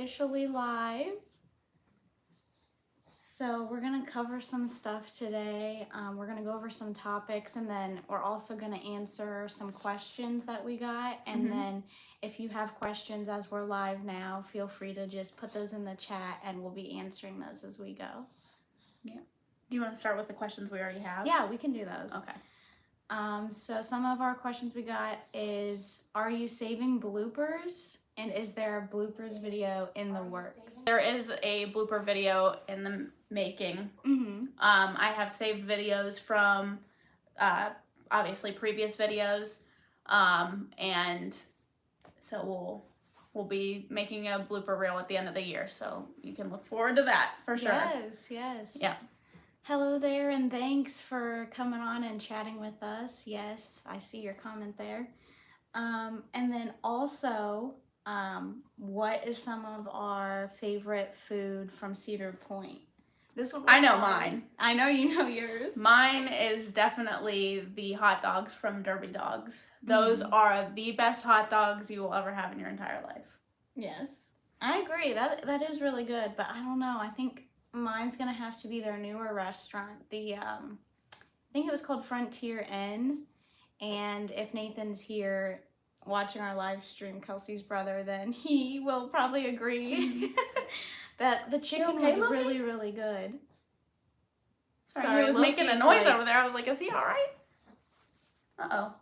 officially live. So we're going to cover some stuff today. We're going to go over some topics, and then we're also going to answer some questions that we got. And then if you have questions as we're live now, feel free to just put those in the chat, and we'll be answering those as we go. Yeah. Do you want to start with the questions we already have? Yeah, we can do those. Okay. So some of our questions we got is, are you saving bloopers? And is there a bloopers video in the works? There is a blooper video in the making. I have saved videos from obviously previous videos, and so we'll be making a blooper reel at the end of the year, so you can look forward to that for sure. Yes. Yeah. Hello there, and thanks for coming on and chatting with us. Yes, I see your comment there. And then also, what is some of our favorite food from Cedar Point? This one I know mine. I know you know yours. Mine is definitely the hot dogs from Derby Dogs. Those are the best hot dogs you will ever have in your entire life. Yes, I agree. That is really good, but I don't know. I think mine's gonna have to be their newer restaurant. I think it was called Frontier Inn. And if Nathan's here watching our live stream, Kelsey's brother, then he will probably agree that the chicken was really, really good. Sorry, he was making a noise over there. I was like, is he all right? Uh-oh.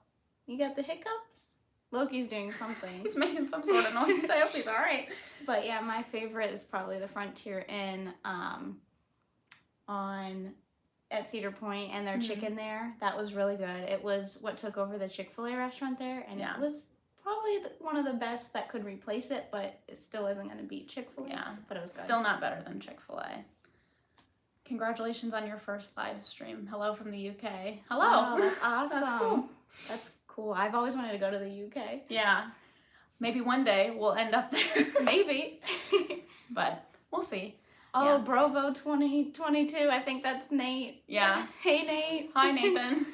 You got the hiccups? Loki's doing something. He's making some sort of noise. I hope he's all right. But yeah, my favorite is probably the Frontier Inn at Cedar Point, and their chicken there. That was really good. It was what took over the Chick-fil-A restaurant there, and it was probably one of the best that could replace it, but it still isn't going to beat Chick-fil-A. Yeah, but it was good. Still not better than Chick-fil-A. Congratulations on your first live stream. Hello from the UK. Hello. Oh, that's awesome. That's cool. That's cool. I've always wanted to go to the UK. Yeah. Maybe one day we'll end up there. Maybe. But we'll see. Oh, yeah. Brovo 2022. I think that's Nate. Yeah. Hey, Nate. Hi, Nathan.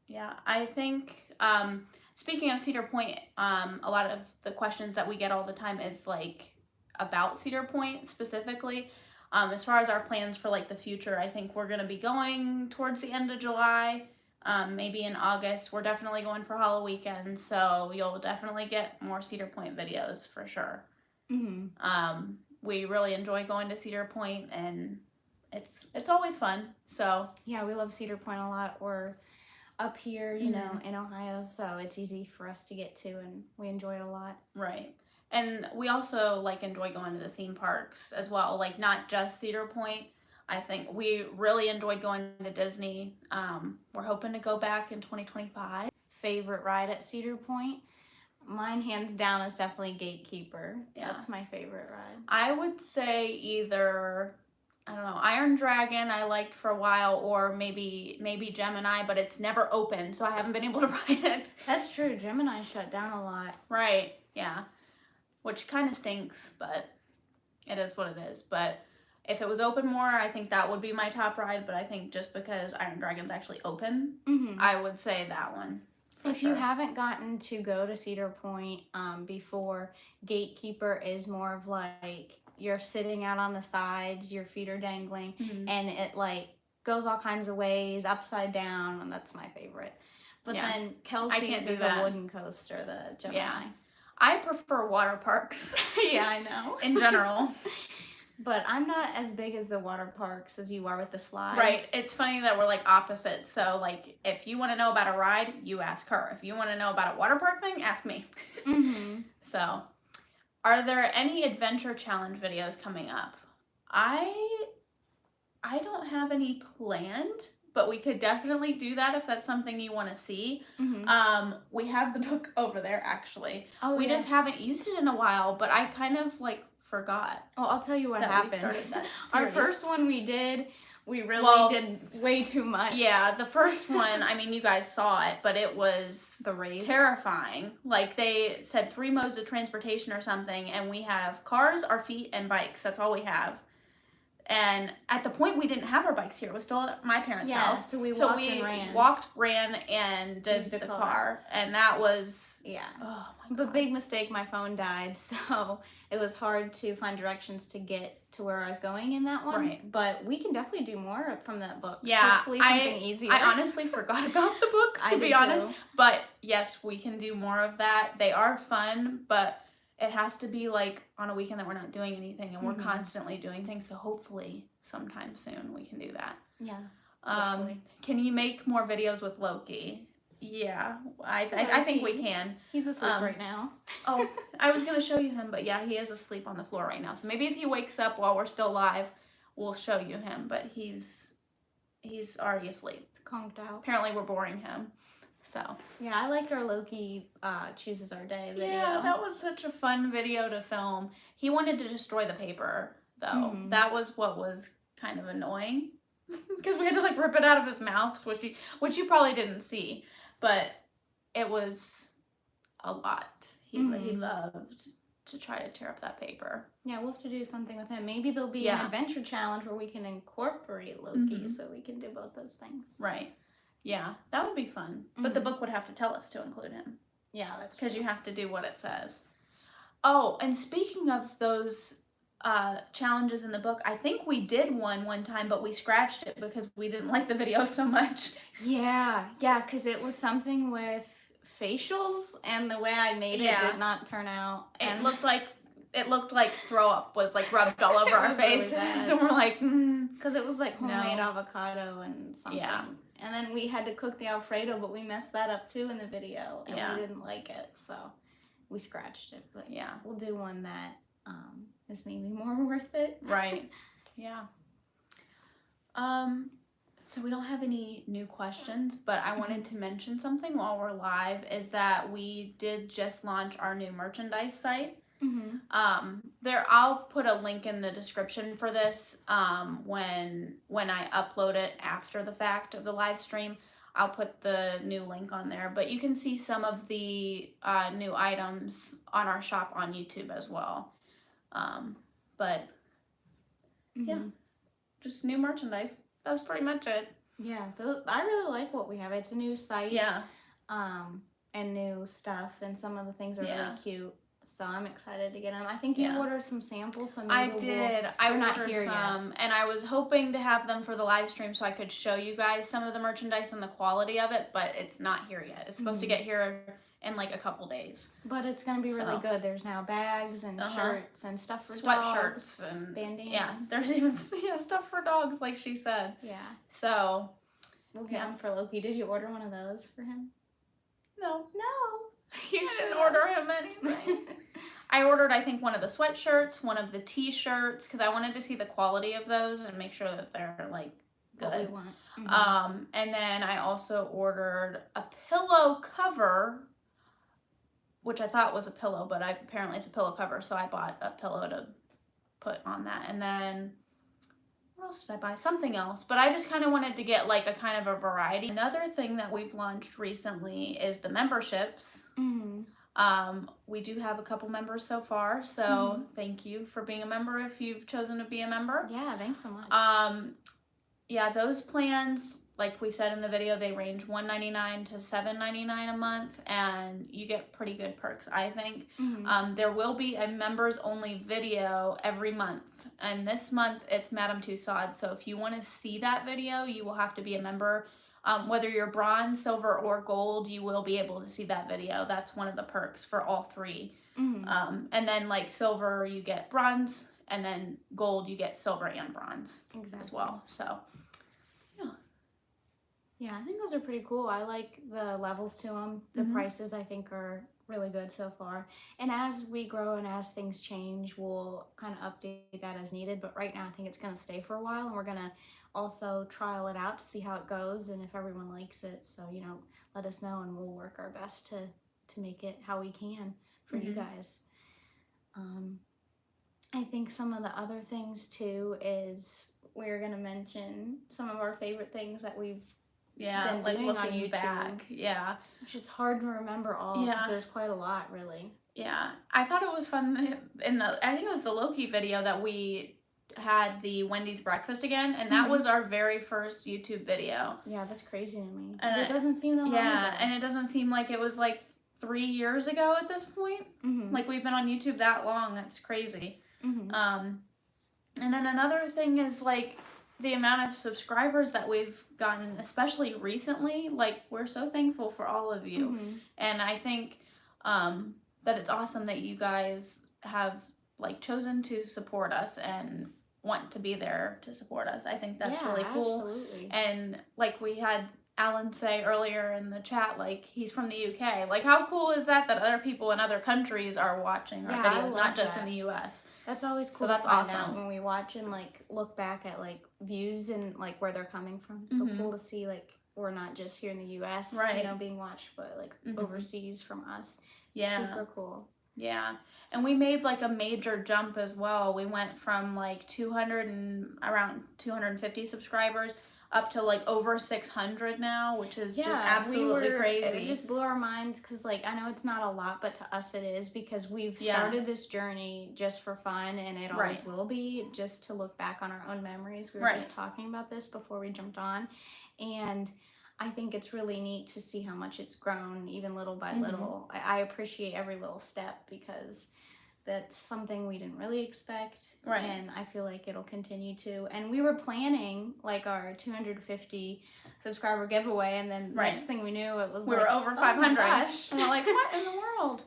Yeah, I think, speaking of Cedar Point, a lot of the questions that we get all the time is like about Cedar Point specifically. As far as our plans for like the future, I think we're going to be going towards the end of July, maybe in August. We're definitely going for Halloween weekend, so you'll definitely get more Cedar Point videos for sure. We really enjoy going to Cedar Point, and it's always fun. So yeah, we love Cedar Point a lot. We're up here, you know, in Ohio, so it's easy for us to get to, and we enjoy it a lot. Right. And we also like enjoy going to the theme parks as well, like not just Cedar Point. I think we really enjoyed going to Disney. We're hoping to go back in 2025. Favorite ride at Cedar Point? Mine, hands down, is definitely Gatekeeper. Yeah. That's my favorite ride. I would say either, I don't know, Iron Dragon I liked for a while, or maybe Gemini, but it's never open, so I haven't been able to ride it. That's true. Gemini shut down a lot. Right, yeah. Which kind of stinks, but it is what it is. But if it was open more, I think that would be my top ride, but I think just because Iron Dragon's actually open, I would say that one. If you haven't gotten to go to Cedar Point before, Gatekeeper is more of like you're sitting out on the sides, your feet are dangling, and it like goes all kinds of ways, upside down, and that's my favorite. But then Kelsey's is a wooden coaster, the Gemini. Yeah. I prefer water parks. Yeah, I know. In general. But I'm not as big as the water parks as you are with the slides. Right. It's funny that we're like opposite. So like if you want to know about a ride, you ask her. If you want to know about a water park thing, ask me. So are there any adventure challenge videos coming up? I don't have any planned, but we could definitely do that if that's something you want to see. We have the book over there actually. We just haven't used it in a while, but I kind of like forgot. Well, I'll tell you what happened. Our first one we did, we really did way too much. Yeah, the first one, I mean, you guys saw it, but it was the race terrifying. Like they said 3 modes of transportation or something, and we have cars, our feet, and bikes. That's all we have. And at the point we didn't have our bikes here. It was still at my parents' house. So we walked, ran, and did Used a the car. car. And that was, Yeah. oh my God. But big mistake, my phone died, so it was hard to find directions to get to where I was going in that one. Right. But we can definitely do more from that book. Yeah. Hopefully something easier. I honestly forgot about the book, to be honest. But yes, we can do more of that. They are fun, but it has to be like on a weekend that we're not doing anything, and we're constantly doing things. So hopefully sometime soon we can do that. Yeah. Hopefully. Can you make more videos with Loki? Yeah, I think we can. He's asleep right now. Oh, I was gonna show you him, but yeah, he is asleep on the floor right now. So maybe if he wakes up while we're still live, we'll show you him. But he's already asleep. It's conked out. Apparently, we're boring him. So yeah, I liked our Loki chooses our day video. Yeah, that was such a fun video to film. He wanted to destroy the paper though. That was what was kind of annoying because we had to like rip it out of his mouth, which you probably didn't see, but it was a lot. He loved to try to tear up that paper. Yeah, we'll have to do something with him. Maybe there'll be an adventure challenge where we can incorporate Loki, so we can do both those things. Right. Yeah, that would be fun. But the book would have to tell us to include him. Yeah, that's true. Because you have to do what it says. Oh, and speaking of those challenges in the book, I think we did one time, but we scratched it because we didn't like the video so much. Yeah, because it was something with facials, and the way I made it did not turn out. And it looked like throw up was like rubbed all over our faces. Really so we're like, because it was like homemade avocado and something. Yeah. And then we had to cook the Alfredo, but we messed that up too in the video, and we didn't like it, so we scratched it. But yeah, we'll do one that is maybe more worth it. Right. Yeah. So we don't have any new questions, but I wanted to mention something while we're live, is that we did just launch our new merchandise site. I'll put a link in the description for this when I upload it after the fact of the live stream. I'll put the new link on there, but you can see some of the new items on our shop on YouTube as well. But yeah, just new merchandise. That's pretty much it. Yeah, I really like what we have. It's a new site. Yeah. And new stuff, and some of the things are really cute. So I'm excited to get them. I think you ordered some samples. So maybe I did. I ordered here some, yet. And I was hoping to have them for the live stream so I could show you guys some of the merchandise and the quality of it, but it's not here yet. It's supposed to get here in like a couple days. But it's going to be really good. There's now bags and shirts and stuff for dogs. Sweatshirts and bandanas. Yeah, there's even stuff for dogs, like she said. Yeah. So we'll get them for Loki. Did you order one of those for him? No. You shouldn't order him anything. I ordered, I think, one of the sweatshirts, one of the t-shirts, because I wanted to see the quality of those and make sure that they're like good. What we want. And then I also ordered a pillow cover, which I thought was a pillow, but apparently it's a pillow cover, so I bought a pillow to put on that. And then what else did I buy? Something else, but I just kind of wanted to get like a kind of a variety. Another thing that we've launched recently is the memberships. We do have a couple members so far, so thank you for being a member if you've chosen to be a member. Yeah, thanks so much. Yeah, those plans, like we said in the video, they range $1.99 to $7.99 a month, and you get pretty good perks, I think. There will be a members only video every month, and this month it's Madame Tussauds, so if you want to see that video, you will have to be a member. Whether you're bronze, silver, or gold, you will be able to see that video. That's one of the perks for all three. And then like silver, you get bronze, and then gold, you get silver and bronze as well. So yeah, I think those are pretty cool. I like the levels to them. The prices, I think, are really good so far. And as we grow and as things change, we'll kind of update that as needed. But right now, I think it's going to stay for a while. And we're going to also trial it out to see how it goes and if everyone likes it. So, let us know, and we'll work our best to make it how we can for you guys. I think some of the other things, too, is we're going to mention some of our favorite things that we've been like doing looking on YouTube, back. Yeah. Which is hard to remember all because there's quite a lot, really. Yeah. I thought it was fun I think it was the Loki video that we had the Wendy's breakfast again, and that was our very first YouTube video. Yeah, that's crazy to me. And It doesn't seem that long ago. Yeah, and it doesn't seem like it was like 3 years ago at this point. Like we've been on YouTube that long. That's crazy. And then another thing is like the amount of subscribers that we've gotten, especially recently. Like we're so thankful for all of you, and I think that it's awesome that you guys have like chosen to support us and want to be there to support us. I think that's really cool. Absolutely. And like we had Alan say earlier in the chat, like he's from the UK. Like how cool is that other people in other countries are watching our videos, not just in the US. That's always cool. So that's to find awesome out when we watch and like look back at like views and like where they're coming from. It's so cool to see like we're not just here in the US, you know, being watched, but like overseas from us. Yeah. Super cool. Yeah. And we made like a major jump as well. We went from like around 250 subscribers up to like over 600 now, which is just absolutely crazy. It just blew our minds because like I know it's not a lot, but to us it is, because we've started this journey just for fun, and it always will be, just to look back on our own memories. We were just talking about this before we jumped on, and I think it's really neat to see how much it's grown, even little by little. I appreciate every little step, because that's something we didn't really expect, and I feel like it'll continue to. And we were planning like our 250 subscriber giveaway, and then next thing we knew, it was we were over 500. Oh my gosh. And we're like, what in the world?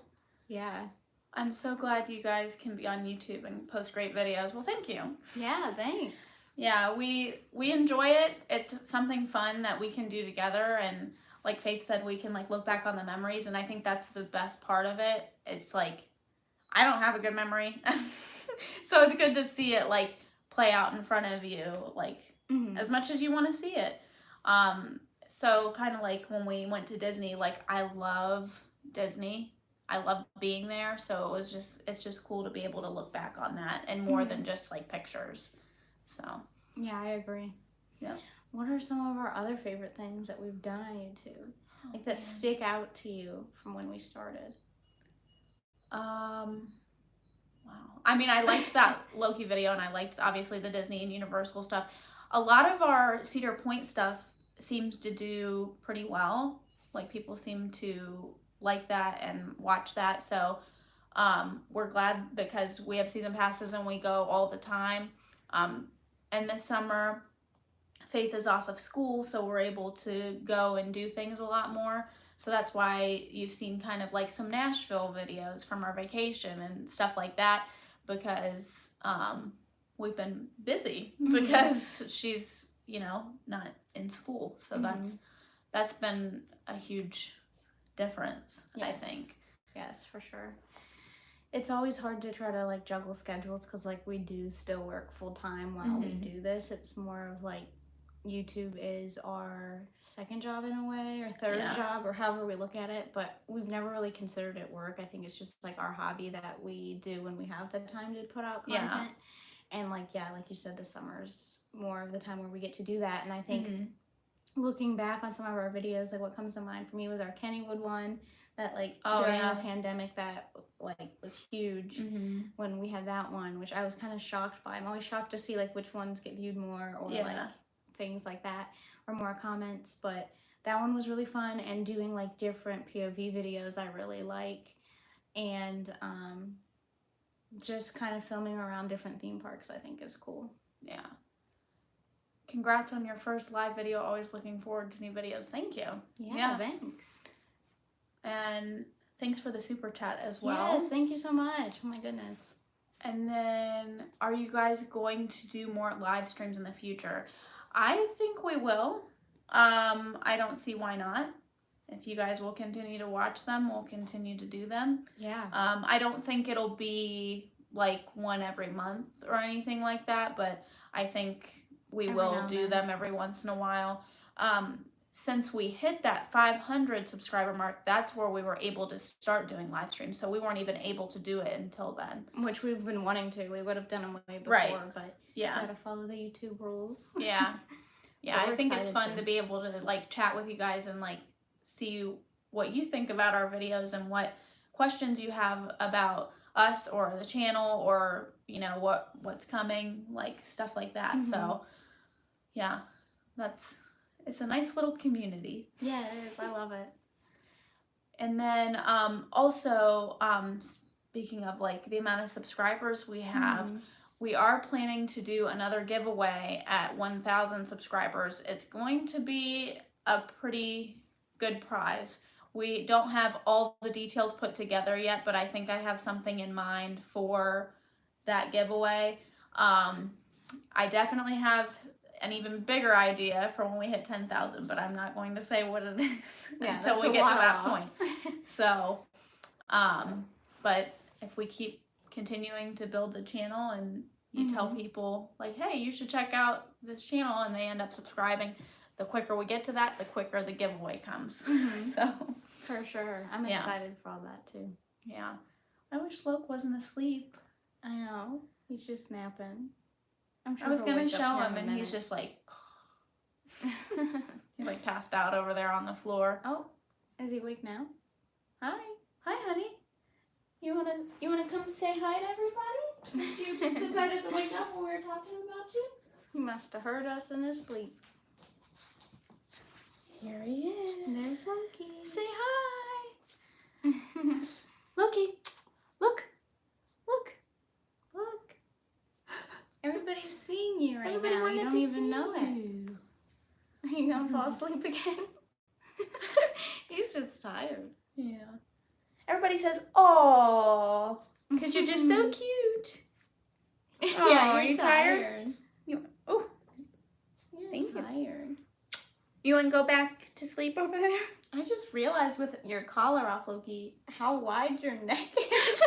Yeah. I'm so glad you guys can be on YouTube and post great videos. Well, thank you. Yeah, thanks. Yeah, we enjoy it. It's something fun that we can do together, and like Faith said, we can like look back on the memories, and I think that's the best part of it. It's like I don't have a good memory. So it's good to see it like play out in front of you, like as much as you want to see it. So kind of like when we went to Disney, like I love Disney. I love being there. So it's just cool to be able to look back on that, and more than just like pictures. So yeah, I agree. Yeah. What are some of our other favorite things that we've done on YouTube? Like that stick out to you from when we started? Wow. I mean, I liked that Loki video, and I liked obviously the Disney and Universal stuff. A lot of our Cedar Point stuff seems to do pretty well. Like people seem to like that and watch that. So we're glad, because we have season passes and we go all the time. And this summer, Faith is off of school, so we're able to go and do things a lot more. So that's why you've seen kind of like some Nashville videos from our vacation and stuff like that, because we've been busy because she's, you know, not in school. So that's been a huge difference, I think. Yes, for sure. It's always hard to try to like juggle schedules, because like we do still work full time while we do this. It's more of like YouTube is our second job in a way, or third job, or however we look at it, but we've never really considered it work. I think it's just like our hobby that we do when we have the time to put out content. And like you said, the summer's more of the time where we get to do that. And I think looking back on some of our videos, like what comes to mind for me was our Kennywood one, that like during the pandemic, that like was huge when we had that one, which I was kind of shocked by. I'm always shocked to see like which ones get viewed more, or like things like that, or more comments. But that one was really fun, and doing like different POV videos I really like, and just kind of filming around different theme parks I think is cool. Yeah. Congrats on your first live video. Always looking forward to new videos. Thank you. Yeah, thanks. And thanks for the super chat as well. Yes, thank you so much. Oh my goodness. And then, are you guys going to do more live streams in the future? I think we will. I don't see why not. If you guys will continue to watch them, we'll continue to do them. Yeah. I don't think it'll be like one every month or anything like that, but I think we will do them every once in a while. Since we hit that 500 subscriber mark, that's where we were able to start doing live streams. So we weren't even able to do it until then. Which we've been wanting to. We would have done them way before, but gotta follow the YouTube rules. Yeah. I think it's fun to be able to like chat with you guys and like see what you think about our videos and what questions you have about us or the channel or, you know, what's coming, like stuff like that. So yeah, it's a nice little community. Yeah, it is. I love it. And then also speaking of like the amount of subscribers we have, we are planning to do another giveaway at 1,000 subscribers. It's going to be a pretty good prize. We don't have all the details put together yet, but I think I have something in mind for that giveaway. I definitely have an even bigger idea for when we hit 10,000, but I'm not going to say what it is until we get to that point. So, but if we keep continuing to build the channel and you tell people like, hey, you should check out this channel, and they end up subscribing, the quicker we get to that, the quicker the giveaway comes. So for sure. I'm excited for all that too. Yeah. I wish Loke wasn't asleep. I know. He's just napping. I'm sure I was he'll going to wake up show here him, in a and he's minute. just like, he's like passed out over there on the floor. Oh, is he awake now? Hi. Hi, honey. You wanna come say hi to everybody? Since you just decided to wake up when we were talking about you? He must have heard us in his sleep. Here he is. There's Loki. Say hi. Loki, look. Look. Everybody's seeing you right Everybody now. You wanted don't to even see know it. you. Are you gonna fall asleep again? He's just tired. Yeah. Everybody says, "Aw," because you're just so cute. Yeah, Are you tired? Oh, You're Thank you. tired. You want to go back to sleep over there? I just realized with your collar off, Loki, how wide your neck is.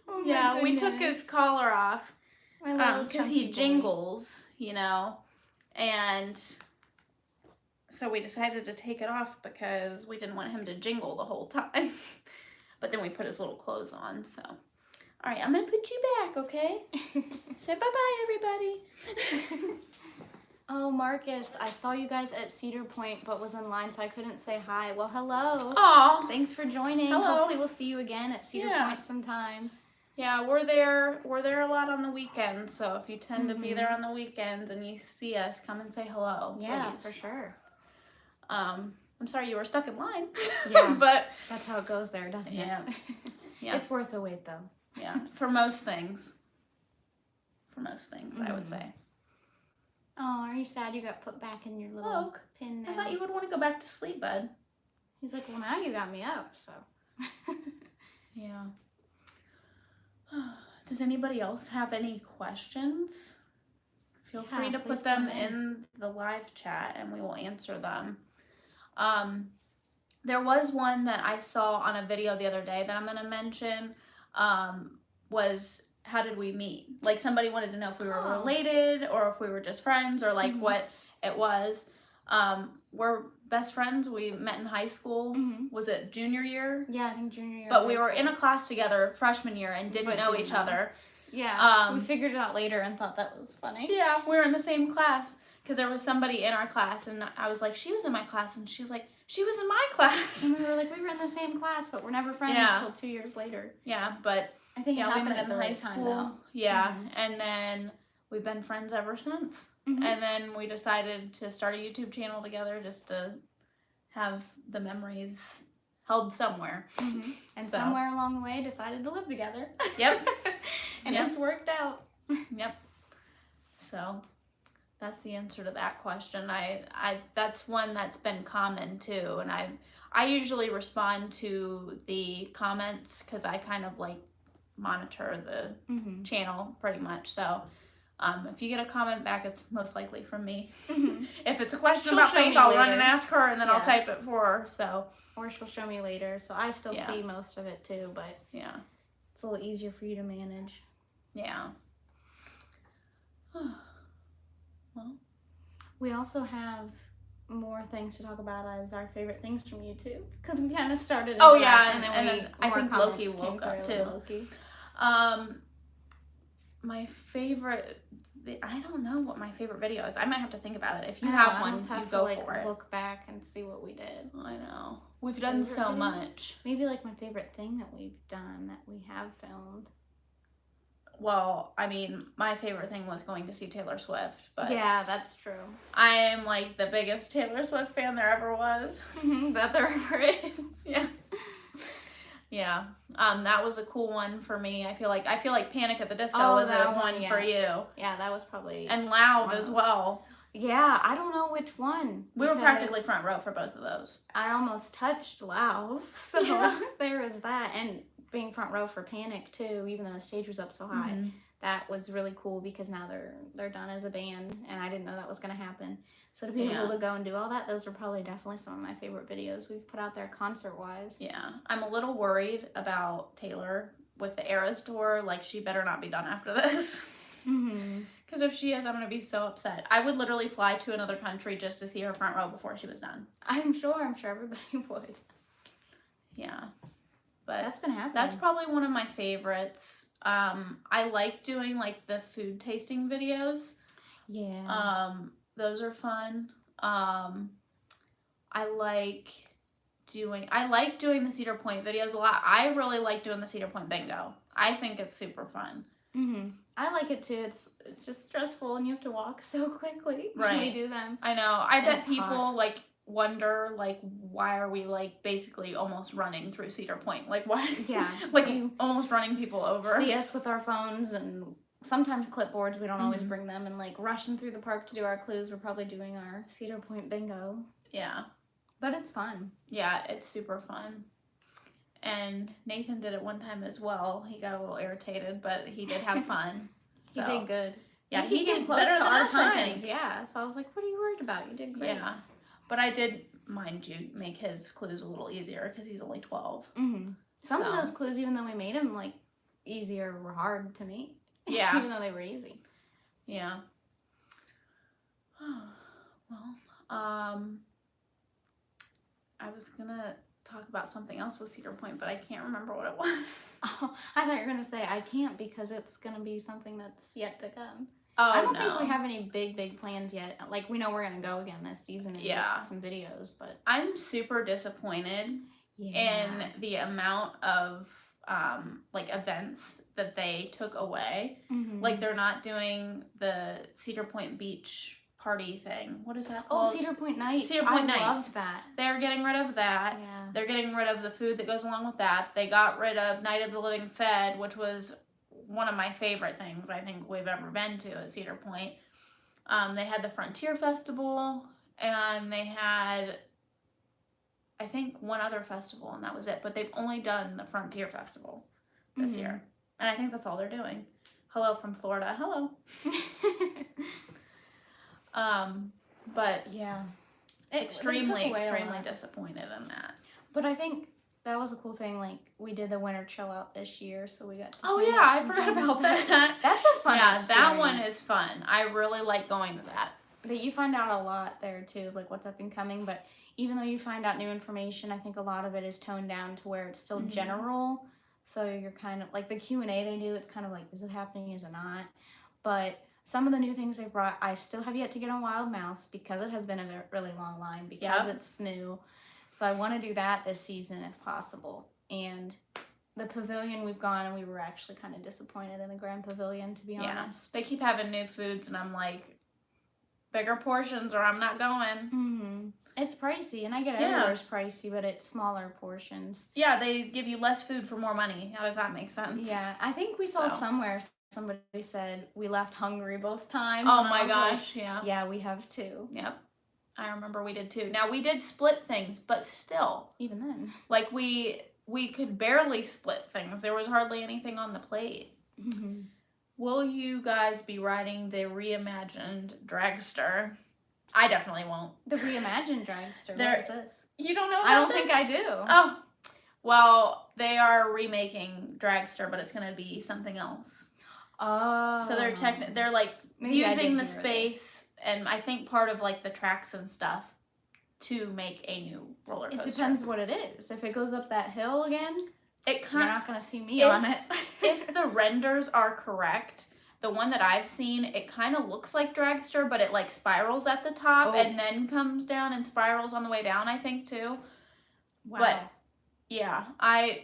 Oh my Yeah, we took goodness. his collar off My little because chunky he boy. jingles, you know, and so we decided to take it off because we didn't want him to jingle the whole time. But then we put his little clothes on, so. All right, I'm going to put you back, okay? Say bye-bye, everybody. Oh, Marcus, I saw you guys at Cedar Point, but was in line, so I couldn't say hi. Well, hello. Aw. Thanks for joining. Hello. Hopefully we'll see you again at Cedar Yeah. Point sometime. Yeah, we're there a lot on the weekends, so if you tend to be there on the weekends and you see us, come and say hello. Yeah, please. for sure. I'm sorry you were stuck in line. Yeah. But That's how it goes there, doesn't yeah. it? Yeah. It's worth the wait, though. Yeah, for most things. I would say. Oh, are you sad you got put back in your little Look, pin now? I thought you would want to go back to sleep, bud. He's like, well, now you got me up, so. Yeah. Does anybody else have any questions? Feel Yeah, free to please put them come in. in the live chat and we will answer them. There was one that I saw on a video the other day that I'm going to mention, was how did we meet? Like somebody wanted to know if we were related or if we were just friends or like what it was. We're best friends. We met in high school. Was it junior year? Yeah, I think junior year. But we were in a class together freshman year and didn't know each other. Yeah, we figured it out later and thought that was funny. Yeah, we were in the same class because there was somebody in our class and I was like, she was in my class, and she's like, she was in my class. And we were like, we were in the same class, but we're never friends until 2 years later. Yeah, but I think it we happened met at in the high right school. time, though. Yeah, and then we've been friends ever since. And then we decided to start a YouTube channel together just to have the memories held somewhere. And So. somewhere along the way, decided to live together. Yep. And Yep. it's worked out. Yep. So that's the answer to that question. I that's one that's been common too, and I usually respond to the comments because I kind of like monitor the channel pretty much. So if you get a comment back, it's most likely from me. If it's a question She'll about show Faith, me I'll run later. and ask her, and then I'll Yeah. type it for her. So Or she'll show me later, so I still Yeah. see most of it too, but yeah, it's a little easier for you to manage. yeah. Well, We also have more things to talk about as our favorite things from YouTube, because we kind of started. Oh, into yeah, that, and then I more think comments Loki came woke up, through, too. Loki. My favorite, I don't know what my favorite video is. I might have to think about it. If you I know, have I one, almost have you to go like for it. look back and see what we did. I know. We've done favorite so video? much. Maybe like my favorite thing that we've done that we have filmed. Well, I mean, my favorite thing was going to see Taylor Swift, but Yeah, that's true. I am like the biggest Taylor Swift fan there ever was. That there ever is. Yeah. Yeah. That was a cool one for me. I feel like Panic at the Disco was a one for you. Yeah, that was probably. And Loud as well. Yeah, I don't know which one. We were practically front row for both of those. I almost touched Lauv, so there was that. And being front row for Panic too, even though the stage was up so high, that was really cool because now they're done as a band, and I didn't know that was going to happen. So to be able to go and do all that, those are probably definitely some of my favorite videos we've put out there concert-wise. Yeah, I'm a little worried about Taylor with the Eras tour. Like, she better not be done after this. Because if she is, I'm going to be so upset. I would literally fly to another country just to see her front row before she was done. I'm sure everybody would. Yeah. But that's been happening. That's probably one of my favorites. I like doing like the food tasting videos. Yeah. Those are fun. I like doing the Cedar Point videos a lot. I really like doing the Cedar Point bingo. I think it's super fun. I like it too. It's just stressful and you have to walk so quickly when we do them. I know. I bet people like wonder like why are we like basically almost running through Cedar Point? Like why? Yeah. Like almost running people over. See us with our phones and sometimes clipboards. We don't always bring them, and like rushing through the park to do our clues. We're probably doing our Cedar Point bingo. Yeah. But it's fun. Yeah, it's super fun. And Nathan did it one time as well. He got a little irritated, but he did have fun. So. He did good. Yeah, he did close better to than our us, I times. think. Yeah, so I was like, what are you worried about? You did great. Yeah, but I did, mind you, make his clues a little easier because he's only 12. Some of those clues, even though we made them like easier, were hard to make. Yeah. Even though they were easy. Yeah. Well, I was gonna talk about something else with Cedar Point, but I can't remember what it was. Oh, I thought you were gonna say I can't because it's gonna be something that's yet to come. Oh, I don't think we have any big plans yet. Like, we know we're gonna go again this season and get some videos, but I'm super disappointed in the amount of like events that they took away. Like, they're not doing the Cedar Point Beach party thing. What is that called? Oh, Cedar Point Nights. Cedar Point Nights. I loved that. They're getting rid of that. Yeah. They're getting rid of the food that goes along with that. They got rid of Night of the Living Fed, which was one of my favorite things I think we've ever been to at Cedar Point. They had the Frontier Festival, and they had, I think, one other festival, and that was it. But they've only done the Frontier Festival this year. And I think that's all they're doing. Hello from Florida. Hello. But yeah, extremely disappointed in that. But I think that was a cool thing. Like, we did the winter chill out this year, so we got to. Oh yeah, I forgot about that. That's a fun. Yeah, experience. that one is fun. I really like going to that. That you find out a lot there too, like what's up and coming. But even though you find out new information, I think a lot of it is toned down to where it's still general. So you're kind of like the Q&A they do. It's kind of like, is it happening? Is it not? But some of the new things they've brought, I still have yet to get on Wild Mouse because it has been a really long line because it's new. So I want to do that this season if possible. And the pavilion, we've gone and we were actually kind of disappointed in the Grand Pavilion, to be honest. They keep having new foods and I'm like, bigger portions or I'm not going. It's pricey, and I get everywhere's pricey, but it's smaller portions. Yeah, they give you less food for more money. How does that make sense? Yeah, I think we saw somewhere somebody said we left hungry both times. Oh my gosh, like, yeah, we have too. Yep. I remember we did too. Now, we did split things, but still. Even then. Like, we could barely split things. There was hardly anything on the plate. Will you guys be riding the reimagined dragster? I definitely won't. The reimagined dragster. What is this? You don't know about I don't this? think I do. Oh. Well, they are remaking dragster, but it's going to be something else. Oh. So they're like maybe using the space and I think part of like the tracks and stuff to make a new roller coaster. It depends what it is. If it goes up that hill again, you're not going to see me on it. If the renders are correct, the one that I've seen, it kind of looks like dragster, but it like spirals at the top and then comes down and spirals on the way down, I think, too. Wow. But yeah, I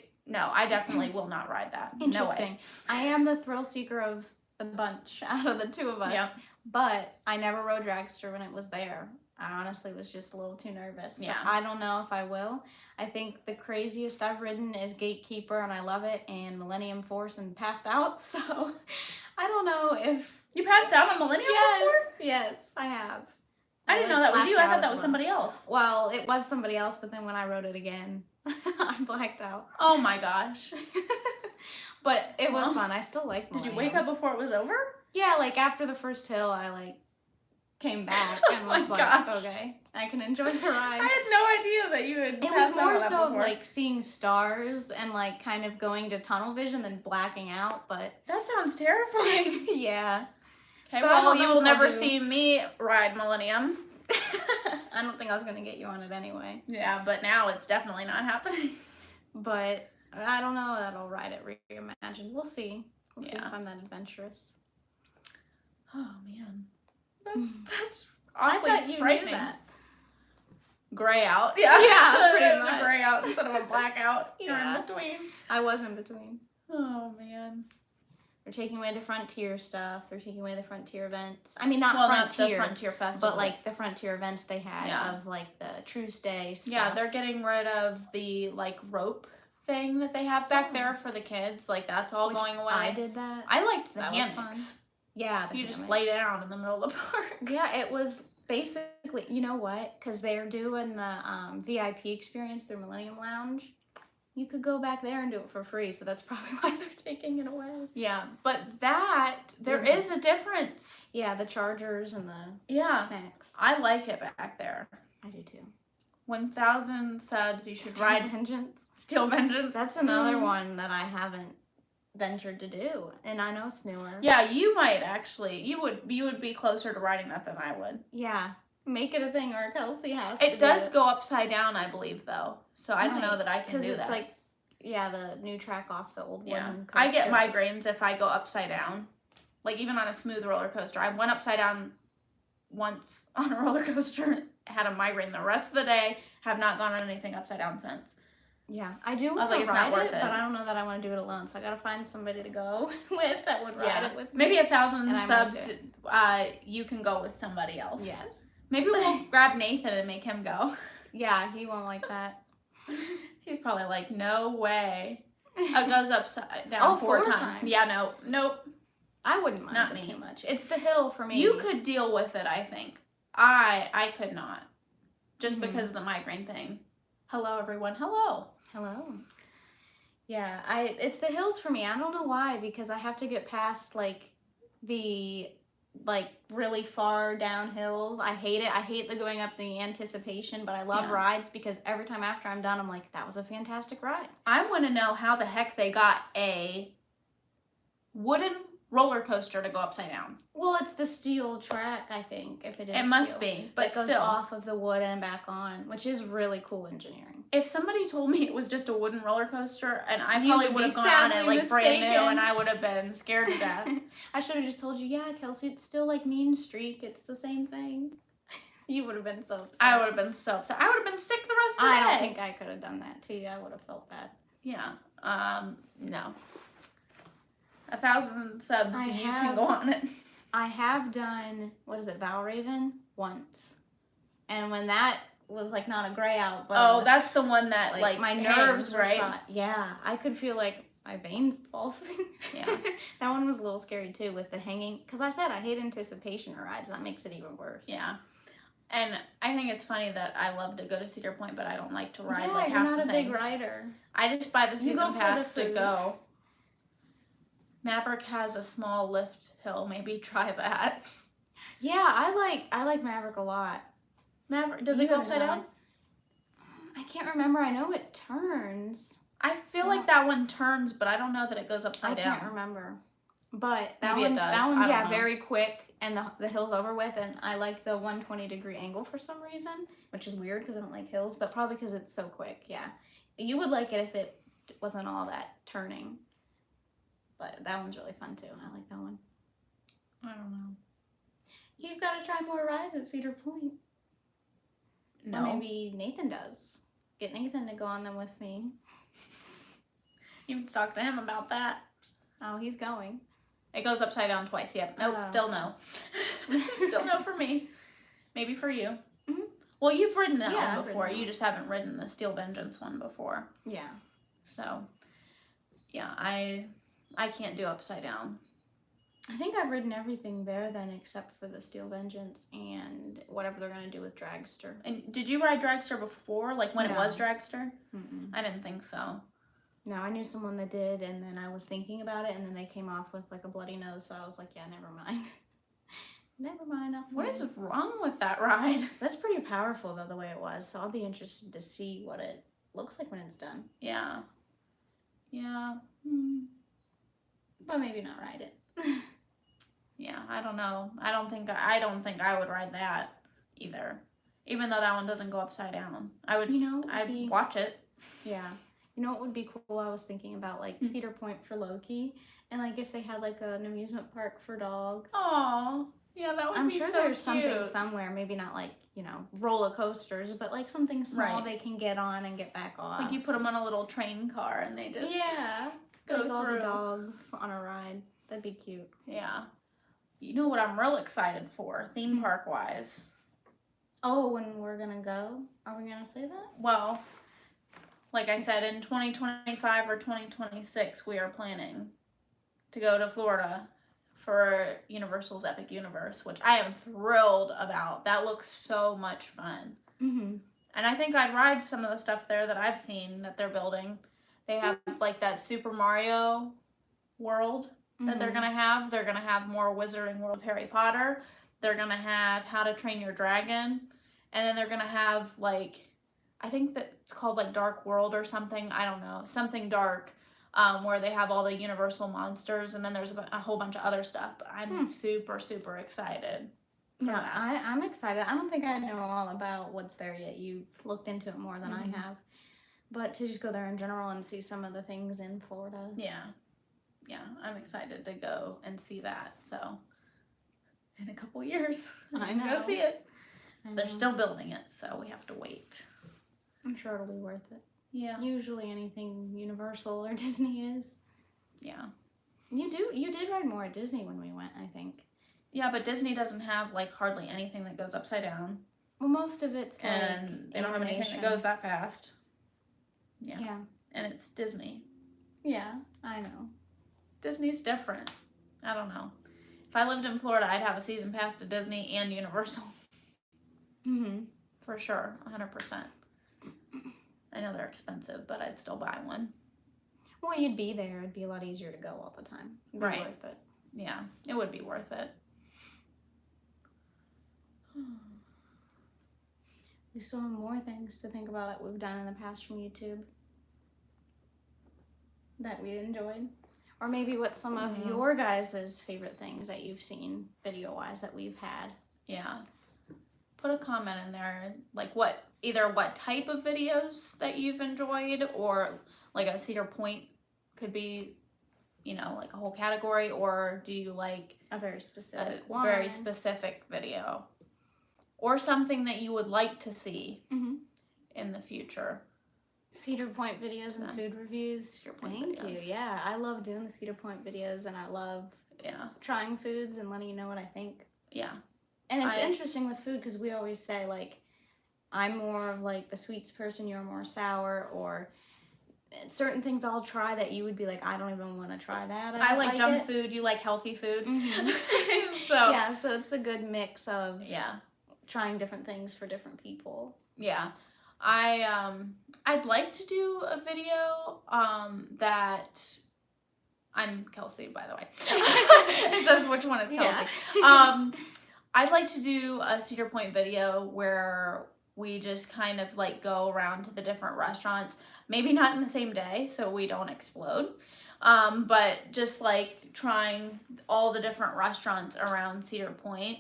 definitely will not ride that. Interesting. No way. I am the thrill seeker of the bunch out of the two of us. Yeah. But I never rode dragster when it was there. I honestly was just a little too nervous. Yeah. So I don't know if I will. I think the craziest I've ridden is Gatekeeper, and I love it, and Millennium Force, and passed out. So I don't know if... You passed out on Millennium before? Yes, I have. I didn't know that was you. I thought that was out. somebody else. Well, it was somebody else, but then when I rode it again, I blacked out. Oh my gosh. But it was fun. I still like Did you Millennium. wake up before it was over? Yeah, like after the first hill, I like came back and was like, gosh. okay, I can enjoy the ride. I had no idea that you had It was passed out more on that so of before. like seeing stars and like kind of going to tunnel vision than blacking out, but That sounds terrifying. yeah. Okay, So I well, don't you know will if I'll never do- see me ride Millennium. I don't think I was gonna get you on it anyway. Yeah, but now it's definitely not happening. But I don't know that I'll ride it reimagined. We'll see. We'll see Yeah. if I'm that adventurous. Oh man, that's I awfully thought you frightening. knew that. Gray out. Yeah, pretty It was much. a gray out instead of a blackout. You're Yeah. in between. I was in between. Oh man. They're taking away the Frontier stuff. They're taking away the Frontier events. I mean, not Well, Frontier, not the Frontier Festival, but like the Frontier events they had Yeah. of like the Truce Day stuff. yeah, they're getting rid of the like rope thing that they have back there for the kids. Like that's all Which going away. I did that. I liked the That was fun. hammocks. Yeah, the You just hammocks. lay down in the middle of the park. Yeah, it was basically, you know what? Because they're doing the VIP experience through Millennium Lounge. You could go back there and do it for free, so that's probably why they're taking it away. Yeah, but there Mhm. is a difference. Yeah, the chargers and the Yeah, snacks. I like it back there. I do too. 1,000 subs, you should Steel ride Vengeance. Steel Vengeance. That's another one that I haven't ventured to do, and I know it's newer. Yeah, you might actually. You would be closer to riding that than I would. Yeah. Make it a thing, or Kelsie has to It do does it. go upside down, I believe, though. So I don't know Right, that I can Because do it's that. like, yeah, the new track off the old Yeah, one. I get migraines if I go upside down. Like even on a smooth roller coaster, I went upside down once on a roller coaster, had a migraine the rest of the day. Have not gone on anything upside down since. Yeah, I do I want was to like, it's ride not worth it, it. but I don't know that I want to do it alone. So I gotta find somebody to go with that would ride Yeah, it with me. maybe 1,000 And I might subs. do You can go with somebody else. Yes. Maybe we'll grab Nathan and make him go. Yeah, he won't like that. He's probably like, no way. It goes upside down 4 times. Yeah, nope. I wouldn't mind Not it me. too much. It's the hill for me. You could deal with it, I think. I could not. Just Mhm. because of the migraine thing. Hello, everyone. Hello. Hello. Yeah, it's the hills for me. I don't know why, because I have to get past like the really far down hills. I hate it. I hate the going up the anticipation, but I love Yeah. rides because every time after I'm done, I'm like, that was a fantastic ride. I want to know how the heck they got a wooden roller coaster to go upside down. Well, it's the steel track, I think, if it is. It must steel. be, but It goes still. off of the wood and back on, which is really cool engineering. If somebody told me it was just a wooden roller coaster and I You probably would would have be gone on it sadly like brand new mistaken. and I would have been scared to death. I should have just told you, yeah, Kelsie, it's still like Mean Streak. It's the same thing. You would have been so upset. I would have been so upset. I would have been sick the rest of the day. I don't think I could have done that to you. I would have felt bad. Yeah. No. 1,000 subs, I you can have- go on it. I have done, what is it, Valraven once. And when that was like not a gray out, but Oh, that's the one that like my hangs, nerves were right? shot. Yeah, I could feel like my veins pulsing. Yeah. That one was a little scary too with the hanging. Because I said I hate anticipation rides. That makes it even worse. Yeah. And I think it's funny that I love to go to Cedar Point, but I don't like to ride Yeah, like you're half not the a things. big rider. I just buy the You season go for pass the to food. go. Maverick has a small lift hill. Maybe try that. Yeah, I like Maverick a lot. Maverick, does You it go haven't upside done down? I can't remember. I know it turns. I feel like that one turns, but I don't know that it goes I upside down. can't remember. But that Maybe it one's does. that I one's don't yeah know. very quick and the hill's over with, and I like the 120-degree angle for some reason, which is weird because I don't like hills, but probably because it's so quick. Yeah, you would like it if it wasn't all that turning. But that one's really fun too. I like that one. I don't know. You've got to try more rides at Cedar Point. No. Or maybe Nathan does. get Nathan to go on them with me. You have to talk to him about that. Oh, he's going. It goes upside down twice. Yep. Nope. Oh. Still no. Still no for me. Maybe for you. Mm-hmm. Well, you've ridden that Yeah, one I've before. ridden that You just haven't ridden the Steel Vengeance one before. Yeah. So, yeah, I can't do upside down. I think I've ridden everything there then except for the Steel Vengeance and whatever they're going to do with Dragster. And did you ride Dragster before? Like when it No. was Dragster? Mm-mm. I didn't think so. No, I knew someone that did, and then I was thinking about it, and then they came off with like a bloody nose, so I was like, yeah, never mind. Never mind. What is wrong with that ride? That's pretty powerful, though, the way it was, so I'll be interested to see what it looks like when it's done. Yeah. Yeah. But maybe not ride it. Yeah, I don't know. I don't think I would ride that either. Even though that one doesn't go upside down. I would, I'd watch it. Yeah. You know what would be cool? I was thinking about like Cedar Point for Loki, and like if they had like an amusement park for dogs. Oh, yeah, that would I'm be sure so there's cute. something somewhere, maybe not like, roller coasters, but like something small Right. they can get on and get back off. Like you put them on a little train car and they just go like all the through. dogs on a ride. That'd be cute. Yeah. You know what I'm real excited for, theme park wise? Oh, when we're gonna go? Are we gonna say that? Well, like I said, in 2025 or 2026, we are planning to go to Florida for Universal's Epic Universe, which I am thrilled about. That looks so much fun. Mm-hmm. And I think I'd ride some of the stuff there that I've seen that they're building. They have like that Super Mario world that they're gonna have. They're gonna have more Wizarding World of Harry Potter. They're gonna have How to Train Your Dragon. And then they're gonna have like, I think that it's called like Dark World or something. I don't know. Something dark. Where they have all the Universal monsters, and then there's a whole bunch of other stuff. But I'm super, super excited. Yeah, I'm excited. I don't think I know all about what's there yet. You've looked into it more than I have. But to just go there in general and see some of the things in Florida. Yeah. Yeah, I'm excited to go and see that. So, in a couple years, I I'm know. go see it. I They're know. still building it, so we have to wait. I'm sure it'll be worth it. Yeah. Usually anything Universal or Disney is. Yeah. You did ride more at Disney when we went, I think. Yeah, but Disney doesn't have like hardly anything that goes upside down. Well, most of it's like And they don't have anything that goes that fast. Yeah. Yeah. And it's Disney. Yeah, I know. Disney's different. I don't know. If I lived in Florida, I'd have a season pass to Disney and Universal. Mm-hmm. For sure, 100%. I know they're expensive, but I'd still buy one. Well, you'd be there. It'd be a lot easier to go all the time. It'd be Right. worth it. Yeah, it would be worth it. We still have more things to think about that we've done in the past from YouTube that we enjoyed. Or maybe what's some of your guys' favorite things that you've seen video-wise that we've had. Yeah. Put a comment in there, like either what type of videos that you've enjoyed, or like a Cedar Point could be, like a whole category, or do you like A very specific a one. very specific video? Or something that you would like to see in the future. Cedar Point videos and food reviews. Cedar Point Thank videos. you. Yeah, I love doing the Cedar Point videos, and I love trying foods and letting you know what I think. Yeah. And it's interesting with food because we always say, like, I'm more of, like, the sweets person, you're more sour, or certain things I'll try that you would be like, I don't even want to try that. I don't like junk it. food, you like healthy food. So yeah, so it's a good mix of yeah, trying different things for different people. Yeah. I'd like to do a video that I'm Kelsie, by the way. It says which one is Kelsie. Yeah. I'd like to do a Cedar Point video where we just kind of like go around to the different restaurants, maybe not in the same day so we don't explode, but just like trying all the different restaurants around Cedar Point,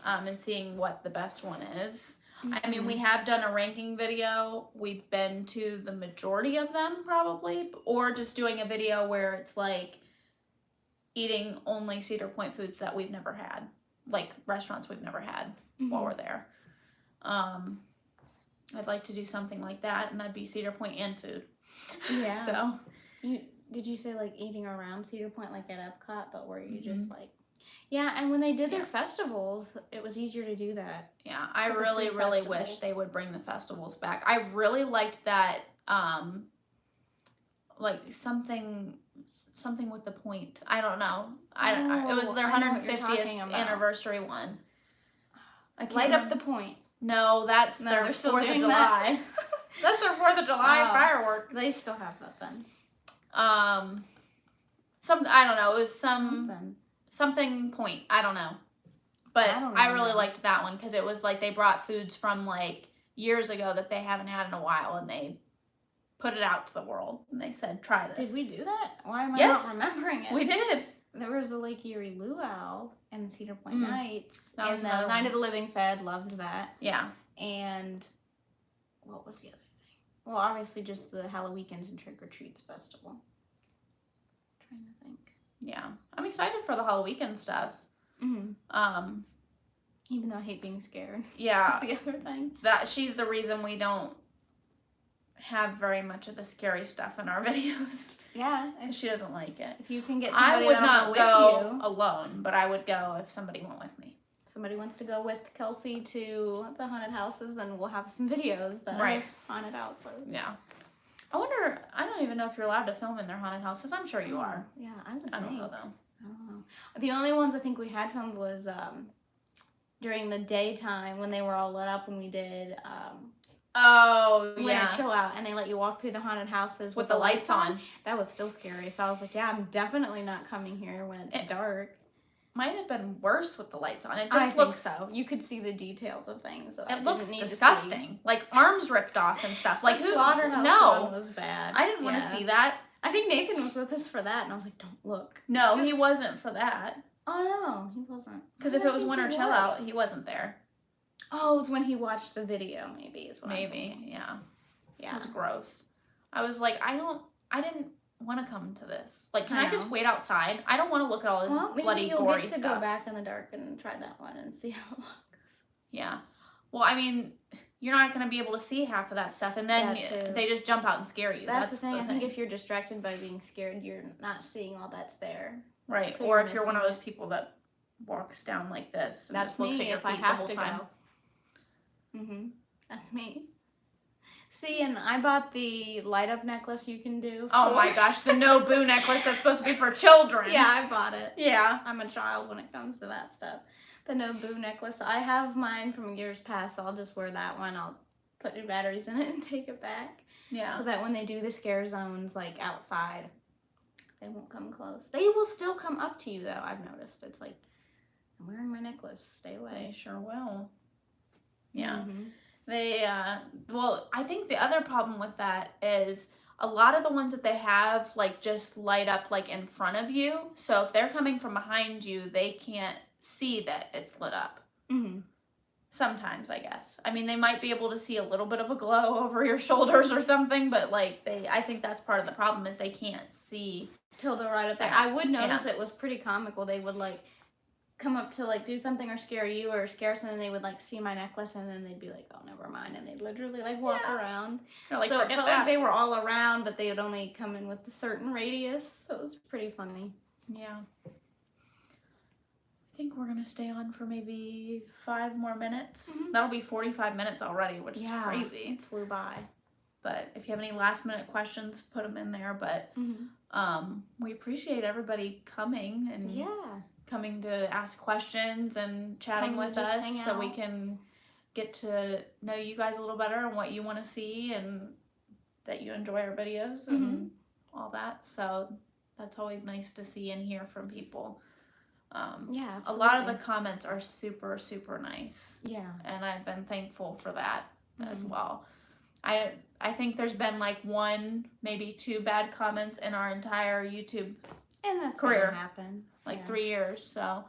and seeing what the best one is. I mean, we have done a ranking video. We've been to the majority of them probably, or just doing a video where it's like eating only Cedar Point foods that we've never had, like restaurants we've never had while we're there. I'd like to do something like that, and that'd be Cedar Point and food. Yeah. So Did you say like eating around Cedar Point, like at Epcot, but were you just like, yeah? And when they did their festivals, it was easier to do that. Yeah, I With the really, food really festivals. wish they would bring the festivals back. I really liked that, like something with the point. I don't know. It was their I know what you're 150th talking about. anniversary one. I can't Light remember. up the point. No, that's No, their they're still 4th of doing July. That's their 4th of July Oh. fireworks. They still have that then. I don't know. It was something point. I don't know. But I really liked that one because it was like they brought foods from like years ago that they haven't had in a while, and they put it out to the world, and they said, try this. Did we do that? Why am I Yes, not remembering it? We did. There was the Lake Erie Luau and the Cedar Point Nights. That was and the another Night one. of the Living Fed, loved that. Yeah. And what was the other thing? Well, obviously just the Halloweekends and Trick or Treats festival. Trying to think. Yeah. I'm excited for the Halloween stuff. Mm-hmm. Even though I hate being scared. Yeah. That's the other thing. That she's the reason we don't have very much of the scary stuff in our videos. Yeah. She doesn't like it. If you can get I somebody would that'll not go go with you. alone, but I would go if somebody went with me. Somebody wants to go with Kelsie to the haunted houses, then we'll have some videos that are haunted houses. Yeah. I wonder, I don't even know if you're allowed to film in their haunted houses. I'm sure you are. Yeah, I don't know though. I don't know. The only ones I think we had filmed was during the daytime when they were all lit up when we did Winter Chill Out, and they let you walk through the haunted houses with the lights on. That was still scary. So I was like, yeah, I'm definitely not coming here when it's dark. Might have been worse with the lights on. It I just looks think so. You could see the details of things that it I looks didn't need disgusting. to see. Like arms ripped off and stuff. Like the slaughterhouse one was bad. I didn't want to see that. I think Nathan was with us for that, and I was like, don't look. No, he wasn't for that. Oh no, he wasn't. Because if it was Winter Chill Out, he wasn't there. Oh, it's when he watched the video, maybe is what yeah. Yeah. It was gross. I was like, I didn't want to come to this. Like, can I just wait outside? I don't want to look at all this bloody, gory stuff. Maybe you'll get to go back in the dark and try that one and see how it looks. Yeah. Well, I mean, you're not going to be able to see half of that stuff, and then they just jump out and scare you. That's the thing. I think if you're distracted by being scared, you're not seeing all that's there. Right. So or if you're one of those people that walks down like this and just looks at your feet the whole time. Mm-hmm. That's me. See, and I bought the light up necklace you can do. Oh my gosh, the no boo necklace that's supposed to be for children. Yeah, I bought it. Yeah. I'm a child when it comes to that stuff. The no boo necklace. I have mine from years past, so I'll just wear that one. I'll put new batteries in it and take it back. Yeah. So that when they do the scare zones, like outside, they won't come close. They will still come up to you, though, I've noticed. It's like, I'm wearing my necklace. Stay away. They sure will. Yeah. Mm-hmm. Well, I think the other problem with that is a lot of the ones that they have, like, just light up, like, in front of you. So if they're coming from behind you, they can't see that it's lit up. Mm-hmm. Sometimes, I guess. I mean, they might be able to see a little bit of a glow over your shoulders or something, but, like, I think that's part of the problem is they can't see. Till they're right up there. I would notice it was pretty comical. They would, like, come up to like do something or scare you or scare us, and then they would like see my necklace, and then they'd be like, oh, never mind, and they'd literally like walk around. Like, so it felt like they were all around, but they would only come in with a certain radius. So it was pretty funny. Yeah. I think we're gonna stay on for maybe 5 more minutes. Mm-hmm. That'll be 45 minutes already, which is crazy. It flew by. But if you have any last minute questions, put them in there. But we appreciate everybody coming and coming to ask questions and chatting with us so we can get to know you guys a little better and what you want to see and that you enjoy our videos and all that. So that's always nice to see and hear from people. Yeah, absolutely. A lot of the comments are super, super nice. Yeah. And I've been thankful for that as well. I think there's been like 1, maybe 2 bad comments in our entire YouTube career. Gonna happen. Like 3 years. So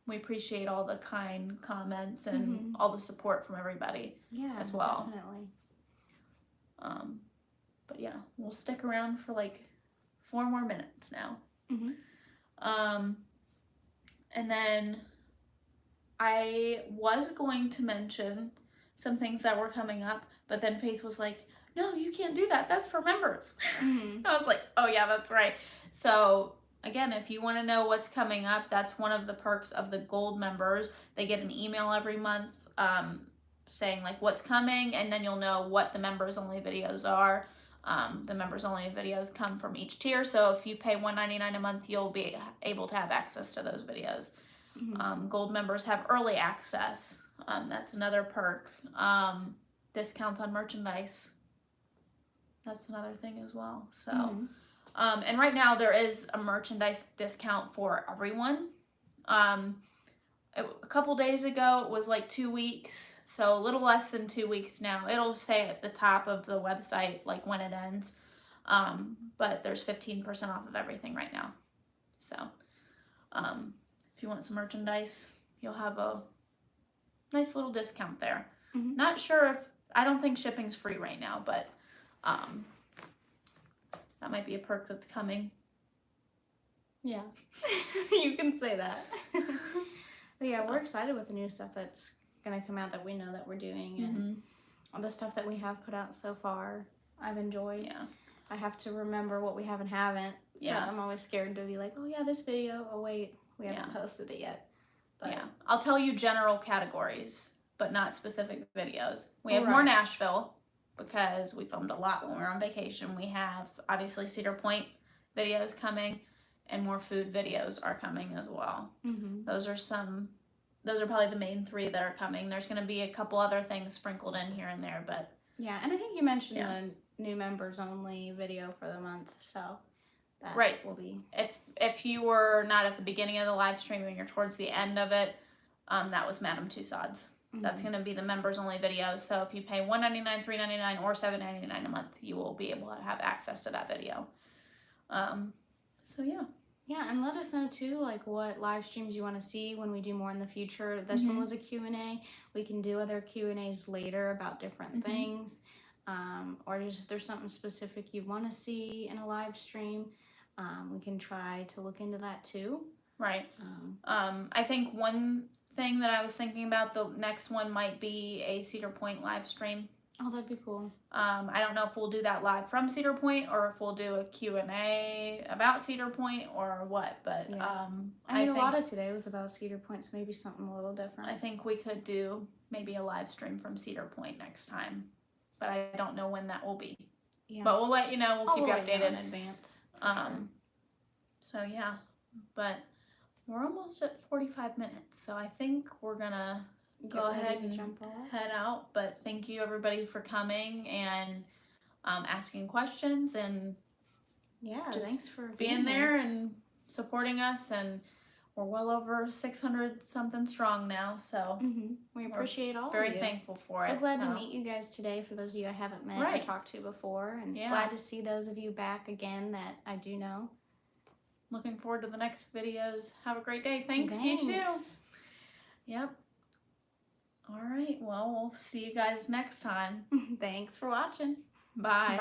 we appreciate all the kind comments and all the support from everybody as well. Definitely. But yeah, we'll stick around for like 4 more minutes now. And then I was going to mention, some things that were coming up, but then Faith was like, no, you can't do that. That's for members. Mhm. I was like, oh yeah, that's right. So again, if you want to know what's coming up, that's one of the perks of the gold members. They get an email every month saying like what's coming, and then you'll know what the members only videos are. The members only videos come from each tier, so if you pay $1.99 a month, you'll be able to have access to those videos. Gold members have early access. That's another perk. Discounts on merchandise. That's another thing as well. So, and right now there is a merchandise discount for everyone. A couple days ago it was like 2 weeks, so a little less than 2 weeks now. It'll say at the top of the website like when it ends, but there's 15% off of everything right now. So if you want some merchandise, you'll have a nice little discount there. Not sure if, I don't think shipping's free right now, but that might be a perk that's coming. Yeah. You can say that. But yeah, we're excited with the new stuff that's gonna come out that we know that we're doing, and all the stuff that we have put out so far. I've enjoyed. Yeah. I have to remember what we have and haven't. So Yeah. I'm always scared to be like, oh yeah, this video. Oh wait, we haven't posted it yet. But yeah. I'll tell you general categories, but not specific videos. We have more Nashville because we filmed a lot when we were on vacation. We have obviously Cedar Point videos coming, and more food videos are coming as well. Those are probably the main 3 that are coming. There's going to be a couple other things sprinkled in here and there, but yeah, and I think you mentioned the new members only video for the month, so that will be. If you were not at the beginning of the live stream and you're towards the end of it, that was Madame Tussauds. That's going to be the members only video. So if you pay $1.99, $3.99, or $7.99 a month, you will be able to have access to that video. So yeah. Yeah, and let us know too, like what live streams you want to see when we do more in the future. This one was a Q&A. We can do other Q&As later about different things, or just if there's something specific you want to see in a live stream, we can try to look into that too. Right. I think one thing that I was thinking about, the next one might be a Cedar Point live stream. Oh, that'd be cool. I don't know if we'll do that live from Cedar Point or if we'll do a Q&A about Cedar Point or what, but I mean, a lot of today was about Cedar Point, so maybe something a little different. I think we could do maybe a live stream from Cedar Point next time, but I don't know when that will be. Yeah. But we'll let you know. We'll keep you updated in advance. So yeah, but we're almost at 45 minutes, so I think we're gonna go ahead and head out. But thank you everybody for coming and asking questions, and thanks for being there and supporting us. And we're well over 600 something strong now, so we appreciate all of you. Very thankful for it. So glad to meet you guys today, for those of you I haven't met or talked to before, and glad to see those of you back again that I do know. Looking forward to the next videos. Have a great day. Thanks. You too. Yep. All right. Well, we'll see you guys next time. Thanks for watching. Bye. Bye.